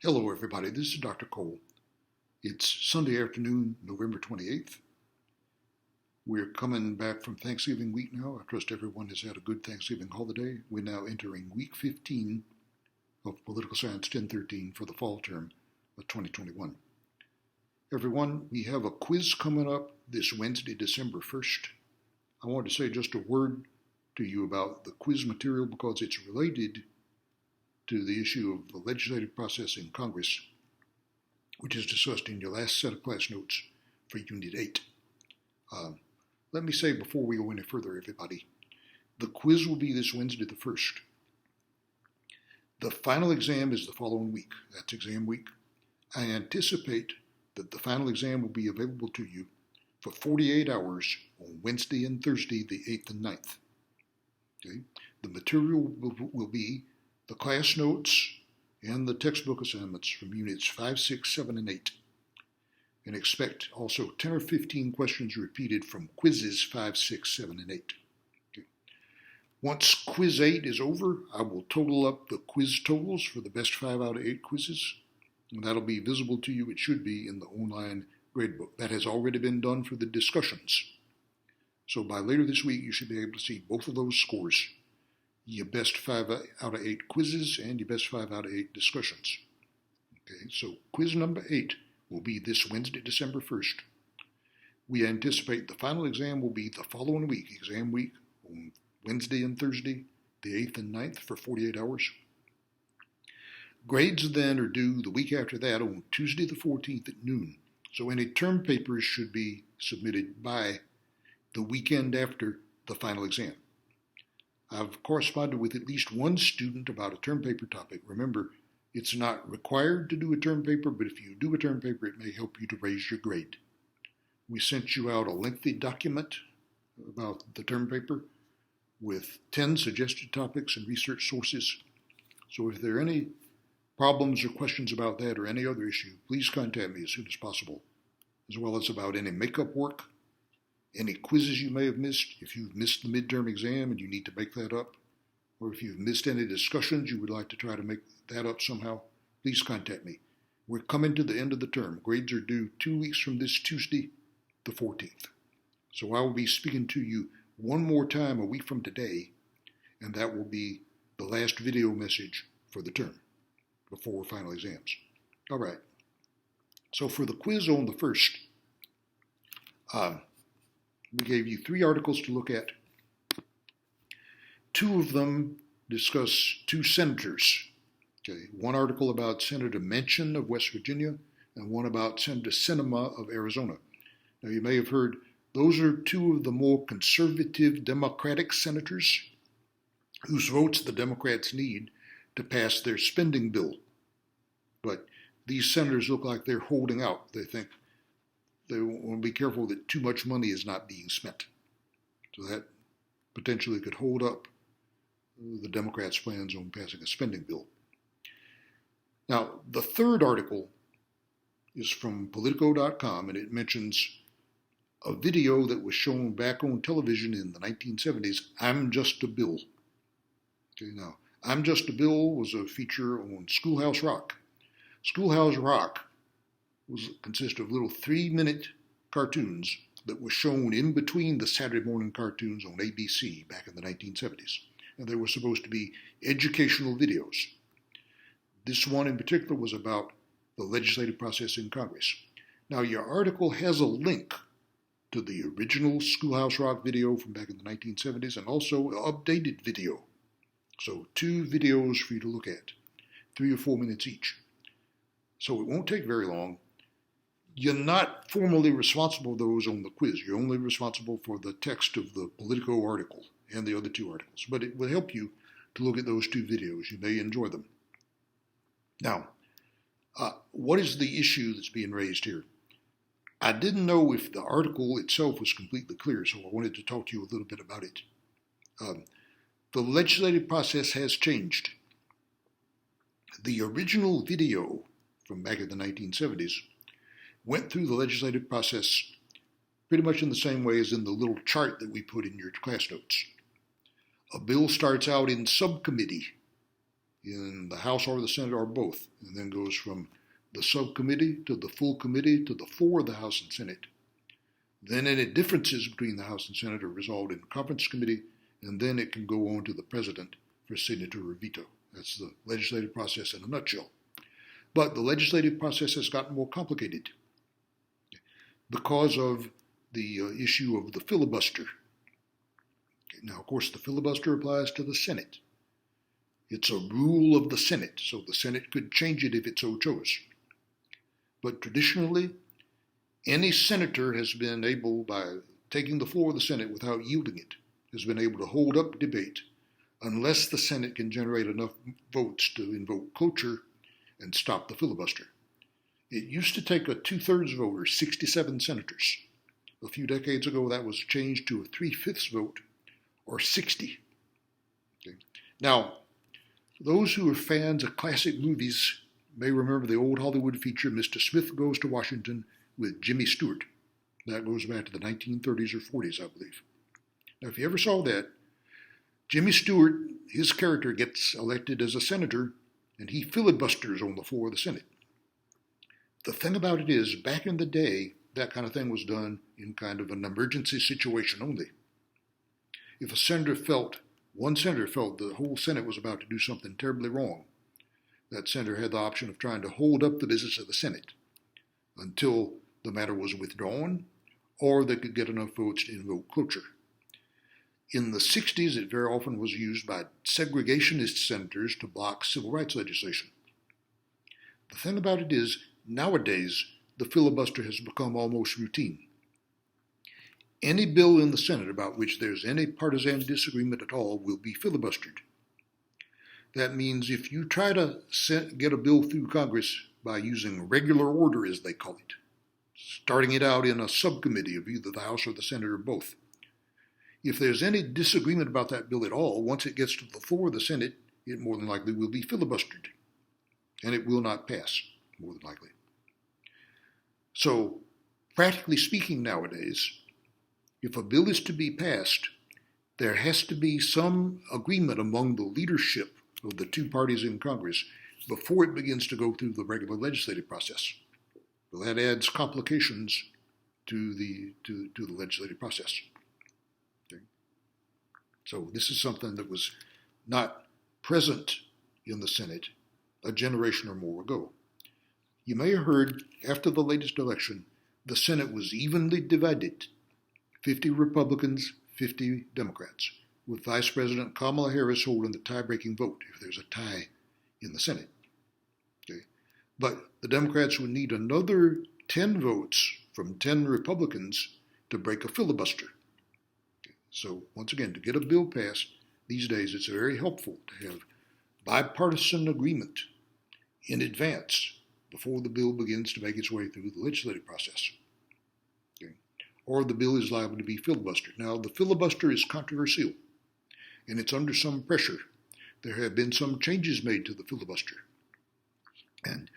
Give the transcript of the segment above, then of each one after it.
Hello, everybody. This is Dr. Cole. It's Sunday afternoon, November 28th. We're coming back from Thanksgiving week now. I trust everyone has had a good Thanksgiving holiday. We're now entering week 15 of Political Science 1013 for the fall term of 2021. Everyone, we have a quiz coming up this Wednesday, December 1st. I want to say just a word to you about the quiz material because it's related to the issue of the legislative process in Congress, which is discussed in your last set of class notes for Unit 8. Let me say before we go any further, everybody, the quiz will be this Wednesday the 1st. The final exam is the following week. That's exam week. I anticipate that the final exam will be available to you for 48 hours on Wednesday and Thursday, the 8th and 9th. Okay? The material will be the class notes and the textbook assignments from Units 5, 6, 7, and 8. And expect also 10 or 15 questions repeated from quizzes 5, 6, 7, and 8. Okay. Once quiz 8 is over, I will total up the quiz totals for the best 5 out of 8 quizzes. And that'll be visible to you. It should be in the online gradebook. That has already been done for the discussions. So by later this week, you should be able to see both of those scores. Your best 5 out of 8 quizzes and your best 5 out of 8 discussions. Okay, so quiz number 8 will be this Wednesday, December 1st. We anticipate the final exam will be the following week, exam week, on Wednesday and Thursday, the 8th and 9th for 48 hours. Grades then are due the week after that on Tuesday the 14th at noon. So any term papers should be submitted by the weekend after the final exam. I've corresponded with at least one student about a term paper topic. Remember, it's not required to do a term paper, but if you do a term paper, it may help you to raise your grade. We sent you out a lengthy document about the term paper with 10 suggested topics and research sources. So if there are any problems or questions about that or any other issue, please contact me as soon as possible, as well as about any makeup work, any quizzes you may have missed. If you've missed the midterm exam and you need to make that up, or if you've missed any discussions you would like to try to make that up somehow, please contact me. We're coming to the end of the term. Grades are due 2 weeks from this Tuesday, the 14th. So I will be speaking to you one more time a week from today, and that will be the last video message for the term before final exams. All right. So for the quiz on the 1st, we gave you 3 articles to look at. 2 of them discuss 2 senators. Okay, one article about Senator Manchin of West Virginia and one about Senator Sinema of Arizona. Now you may have heard those are 2 of the more conservative Democratic senators whose votes the Democrats need to pass their spending bill. But these senators look like they're holding out. They think they want to be careful that too much money is not being spent. So that potentially could hold up the Democrats' plans on passing a spending bill. Now, the 3rd article is from Politico.com, and it mentions a video that was shown back on television in the 1970s, I'm Just a Bill. Okay, now, I'm Just a Bill was a feature on Schoolhouse Rock. Schoolhouse Rock consist of little 3-minute cartoons that were shown in between the Saturday morning cartoons on ABC back in the 1970s. And they were supposed to be educational videos. This one in particular was about the legislative process in Congress. Now, your article has a link to the original Schoolhouse Rock video from back in the 1970s and also an updated video. So 2 videos for you to look at, 3 or 4 minutes each. So it won't take very long. You're not formally responsible for those on the quiz. You're only responsible for the text of the Politico article and the other 2 articles. But it will help you to look at those 2 videos. You may enjoy them. Now, what is the issue that's being raised here? I didn't know if the article itself was completely clear, so I wanted to talk to you a little bit about it. The legislative process has changed. The original video from back in the 1970s went through the legislative process pretty much in the same way as in the little chart that we put in your class notes. A bill starts out in subcommittee in the House or the Senate or both, and then goes from the subcommittee to the full committee to the floor of the House and Senate. Then any differences between the House and Senate are resolved in conference committee, and then it can go on to the president for signature or veto. That's the legislative process in a nutshell. But the legislative process has gotten more complicated because of the issue of the filibuster. Now, of course, the filibuster applies to the Senate. It's a rule of the Senate, so the Senate could change it if it so chose. But traditionally, any senator has been able, by taking the floor of the Senate without yielding it, has been able to hold up debate unless the Senate can generate enough votes to invoke cloture and stop the filibuster. It used to take a 2/3 vote, or 67 senators. A few decades ago, that was changed to a 3/5 vote, or 60. Okay. Now, those who are fans of classic movies may remember the old Hollywood feature, Mr. Smith Goes to Washington, with Jimmy Stewart. That goes back to the 1930s or 40s, I believe. Now, if you ever saw that, Jimmy Stewart, his character gets elected as a senator, and he filibusters on the floor of the Senate. The thing about it is, back in the day, that kind of thing was done in kind of an emergency situation only. If one senator felt the whole Senate was about to do something terribly wrong, that senator had the option of trying to hold up the business of the Senate until the matter was withdrawn, or they could get enough votes to invoke cloture. In the 60s, it very often was used by segregationist senators to block civil rights legislation. The thing about it is, nowadays, the filibuster has become almost routine. Any bill in the Senate about which there's any partisan disagreement at all will be filibustered. That means if you try to get a bill through Congress by using regular order, as they call it, starting it out in a subcommittee of either the House or the Senate or both, if there's any disagreement about that bill at all, once it gets to the floor of the Senate, it more than likely will be filibustered, and it will not pass, more than likely. So, practically speaking nowadays, if a bill is to be passed, there has to be some agreement among the leadership of the two parties in Congress before it begins to go through the regular legislative process. Well, that adds complications to the legislative process. Okay. So this is something that was not present in the Senate a generation or more ago. You may have heard, after the latest election, the Senate was evenly divided, 50 Republicans, 50 Democrats, with Vice President Kamala Harris holding the tie-breaking vote if there's a tie in the Senate. Okay. But the Democrats would need another 10 votes from 10 Republicans to break a filibuster. Okay. So once again, to get a bill passed, these days it's very helpful to have bipartisan agreement in advance before the bill begins to make its way through the legislative process. Okay. Or the bill is liable to be filibustered. Now, the filibuster is controversial, and it's under some pressure. There have been some changes made to the filibuster. And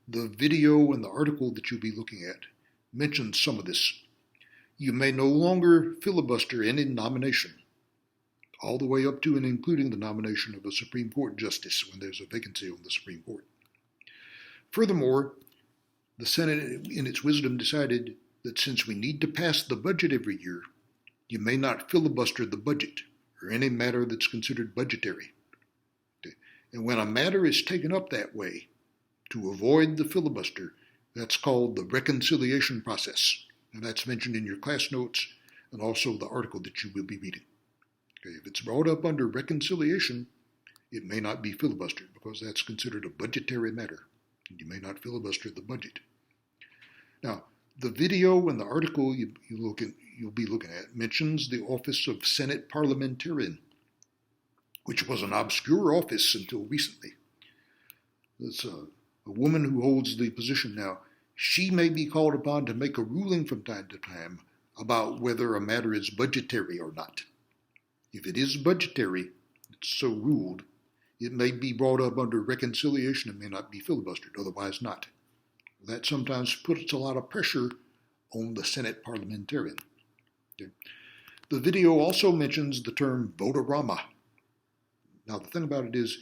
the video and the article that you'll be looking at mentions some of this. You may no longer filibuster any nomination, all the way up to and including the nomination of a Supreme Court justice when there's a vacancy on the Supreme Court. Furthermore, the Senate, in its wisdom, decided that since we need to pass the budget every year, you may not filibuster the budget or any matter that's considered budgetary. Okay. And when a matter is taken up that way, to avoid the filibuster, that's called the reconciliation process. And that's mentioned in your class notes and also the article that you will be reading. Okay. If it's brought up under reconciliation, it may not be filibustered because that's considered a budgetary matter. And you may not filibuster the budget. Now, the video and the article you'll be looking at mentions the office of Senate Parliamentarian, which was an obscure office until recently. It's a woman who holds the position now. She may be called upon to make a ruling from time to time about whether a matter is budgetary or not. If it is budgetary, it's so ruled, it may be brought up under reconciliation and may not be filibustered, otherwise not. That sometimes puts a lot of pressure on the Senate Parliamentarian. Okay. The video also mentions the term vote-a-rama. Now, the thing about it is,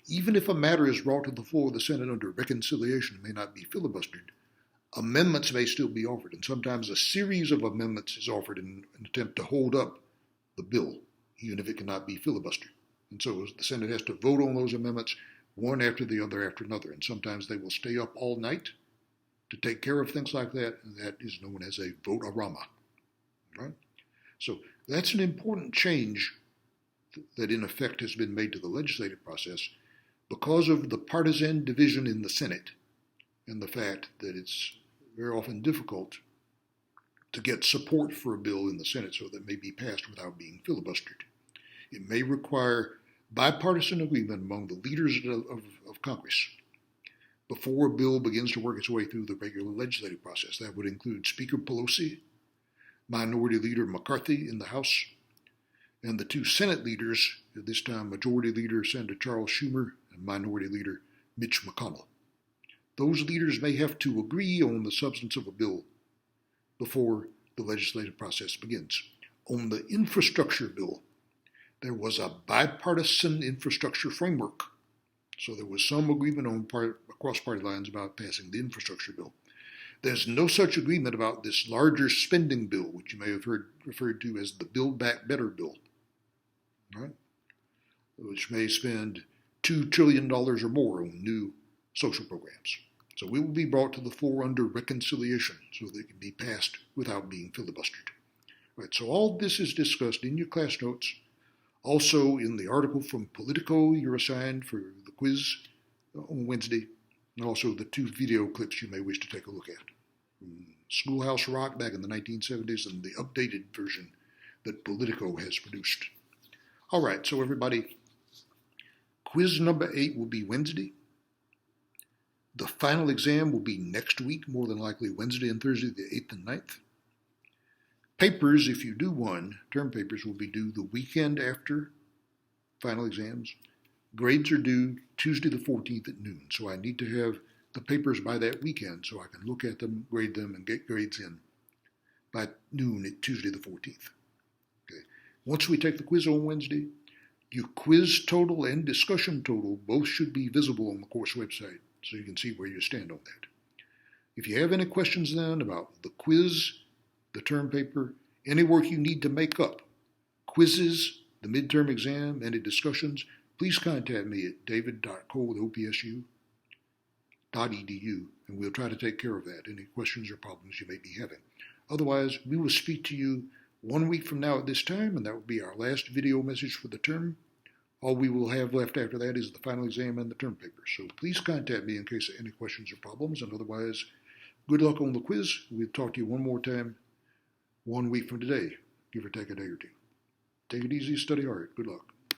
even if a matter is brought to the floor of the Senate under reconciliation and may not be filibustered, amendments may still be offered, and sometimes a series of amendments is offered in an attempt to hold up the bill, even if it cannot be filibustered. And so the Senate has to vote on those amendments one after the other after another, and sometimes they will stay up all night to take care of things like that, and that is known as a vote-a-rama. Right? So that's an important change that in effect has been made to the legislative process because of the partisan division in the Senate and the fact that it's very often difficult to get support for a bill in the Senate so that it may be passed without being filibustered. It may require bipartisan agreement among the leaders of Congress before a bill begins to work its way through the regular legislative process. That would include Speaker Pelosi, Minority Leader McCarthy in the House, and the two Senate leaders, at this time Majority Leader Senator Charles Schumer and Minority Leader Mitch McConnell. Those leaders may have to agree on the substance of a bill before the legislative process begins. On the infrastructure bill, there was a bipartisan infrastructure framework. So there was some agreement across party lines about passing the infrastructure bill. There's no such agreement about this larger spending bill, which you may have heard referred to as the Build Back Better bill, right? Which may spend $2 trillion or more on new social programs. So it will be brought to the floor under reconciliation so that it can be passed without being filibustered. Right, so all this is discussed in your class notes. Also in the article from Politico you're assigned for the quiz on Wednesday, and also the two video clips you may wish to take a look at. Schoolhouse Rock back in the 1970s and the updated version that Politico has produced. All right, so everybody, quiz number 8 will be Wednesday. The final exam will be next week, more than likely Wednesday and Thursday, the 8th and 9th. Papers, if you do one, term papers will be due the weekend after final exams. Grades are due Tuesday the 14th at noon, so I need to have the papers by that weekend so I can look at them, grade them, and get grades in by noon at Tuesday the 14th. Okay. Once we take the quiz on Wednesday, your quiz total and discussion total both should be visible on the course website so you can see where you stand on that. If you have any questions then about the quiz, the term paper, any work you need to make up, quizzes, the midterm exam, any discussions, please contact me at david.cole@opsu.edu, and we'll try to take care of that, any questions or problems you may be having. Otherwise, we will speak to you 1 week from now at this time, and that will be our last video message for the term. All we will have left after that is the final exam and the term paper. So please contact me in case of any questions or problems, and otherwise, good luck on the quiz. We'll talk to you one more time 1 week from today, give or take a day or two. Take it easy, study hard. Good luck.